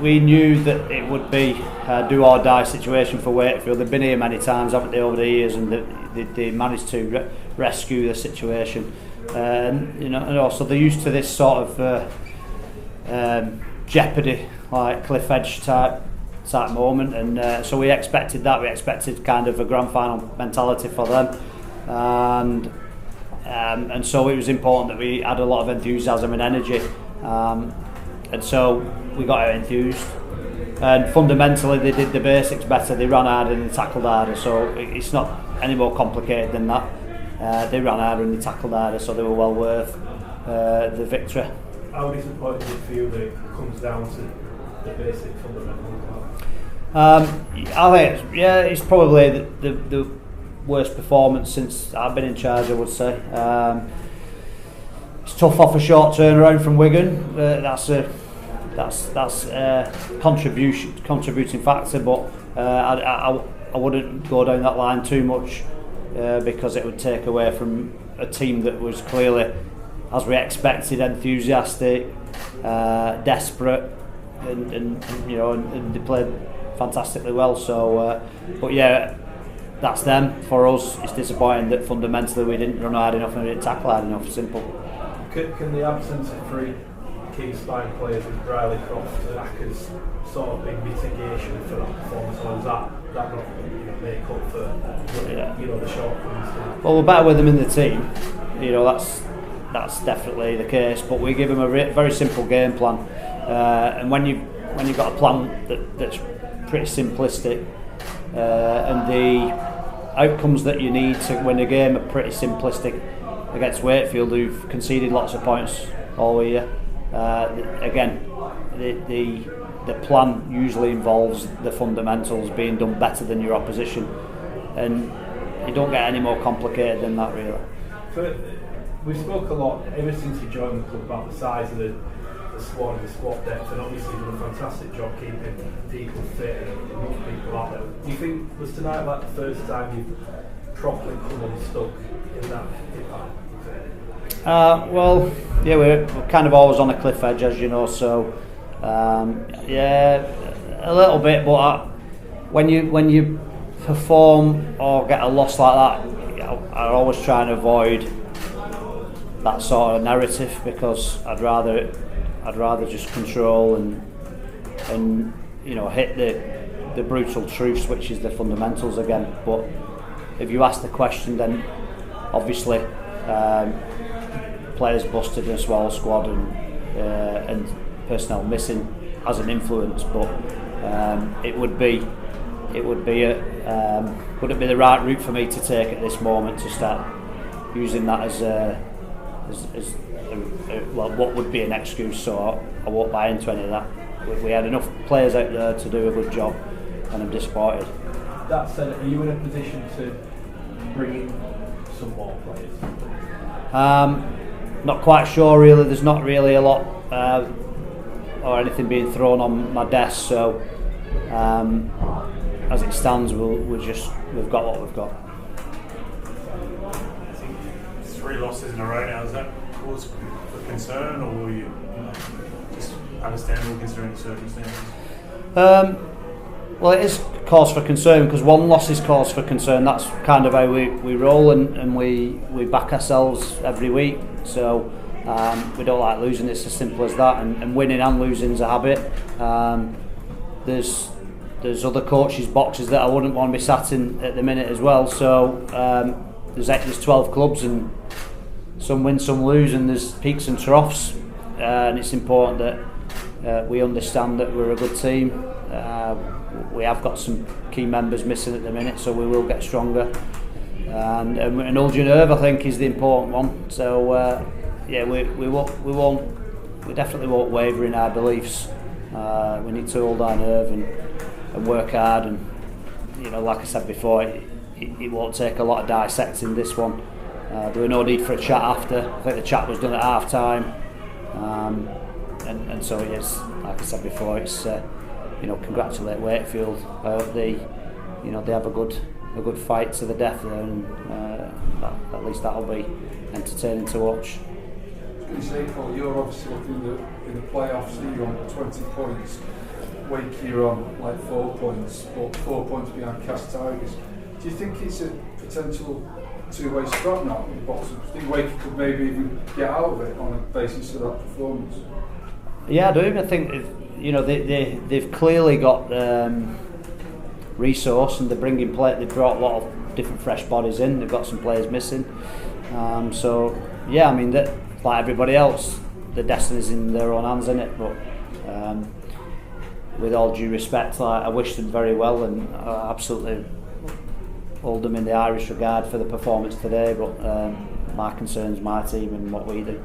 we knew that it would be a do or die situation for Wakefield. They've been here many times, haven't they, over the years, and they managed to rescue the situation. And also they're used to this sort of jeopardy, like cliff edge type moment, and so we expected that. We expected kind of a grand final mentality for them, and so it was important that we had a lot of enthusiasm and energy, and so we got out enthused. And fundamentally, they did the basics better. They ran harder and they tackled harder. So it's not any more complicated than that. They ran harder and they tackled harder, so they were well worth the victory. How disappointed do you feel that it comes down to the basic fundamentals? I think it's probably the worst performance since I've been in charge, I would say. It's tough off a short turnaround from Wigan. That's a contributing factor, but I wouldn't go down that line too much because it would take away from a team that was clearly, as we expected, enthusiastic, desperate, and they played fantastically well. So, but yeah, that's them. For us, it's disappointing that fundamentally we didn't run hard enough and we didn't tackle hard enough. Simple. Can the absence of three key spine players with Riley Croft act as sort of big mitigation for that performance, or does that not make up for the shortcomings? Well, we're better with them in the team. That's definitely the case. But we give them a very simple game plan, and when you've got a plan that's pretty simplistic, and the outcomes that you need to win a game are pretty simplistic. Against Wakefield, who've conceded lots of points all year. Again, the plan usually involves the fundamentals being done better than your opposition, and you don't get any more complicated than that, really. So we spoke a lot ever since you joined the club about the size of the squad and the squad depth, and obviously you've done a fantastic job keeping people fit and young people out there. Do you think was tonight like the first time you've properly come unstuck in that? Well, yeah, we're kind of always on a cliff edge, as you know. So, yeah, a little bit. But when you perform or get a loss like that, I always try and avoid that sort of narrative, because I'd rather just control and hit the brutal truths, which is the fundamentals again. But if you ask the question, then obviously. Players busted in a small squad and personnel missing has an influence, but would it be the right route for me to take at this moment to start using that as what would be an excuse? So I won't buy into any of that. We had enough players out there to do a good job, and I'm disappointed. That said, are you in a position to bring in some more players? Not quite sure, really. There's not really a lot or anything being thrown on my desk, so as it stands, we've got what we've got. I think 3 losses in a row now, is that cause for concern, or will you just understandable considering the circumstances? Well, it is cause for concern, because one loss is cause for concern. That's kind of how we roll, and we back ourselves every week. So we don't like losing. It's as simple as that. And winning and losing is a habit. There's other coaches' boxes that I wouldn't want to be sat in at the minute as well. So there's 12 clubs, and some win, some lose, and there's peaks and troughs. And it's important that we understand that we're a good team. We have got some key members missing at the minute, so we will get stronger. And an ulger nerve, I think, is the important one. So yeah, we definitely won't waver in our beliefs. We need to hold our nerve and work hard. And like I said before, it won't take a lot of dissecting this one. There was no need for a chat after. I think the chat was done at half time. And so it is, like I said before, it's congratulate Wakefield. They have a good fight to the death there, and at least that'll be entertaining to watch. You say, Paul, you're obviously looking in the playoffs. You're on 20 points. Wake you're on like 4 points, but 4 points behind Cast Tigers. Do you think it's a potential two-way strap now at the bottom? Do you think Wake could maybe even get out of it on the basis of that performance? Yeah, I do. I think they've clearly got resource, and they're bringing play. They've brought a lot of different fresh bodies in. They've got some players missing. So yeah, I mean, that, like everybody else, the destiny's in their own hands, isn't it? But with all due respect, I wish them very well, and I absolutely hold them in the Irish regard for the performance today. But my concern's my team and what we do.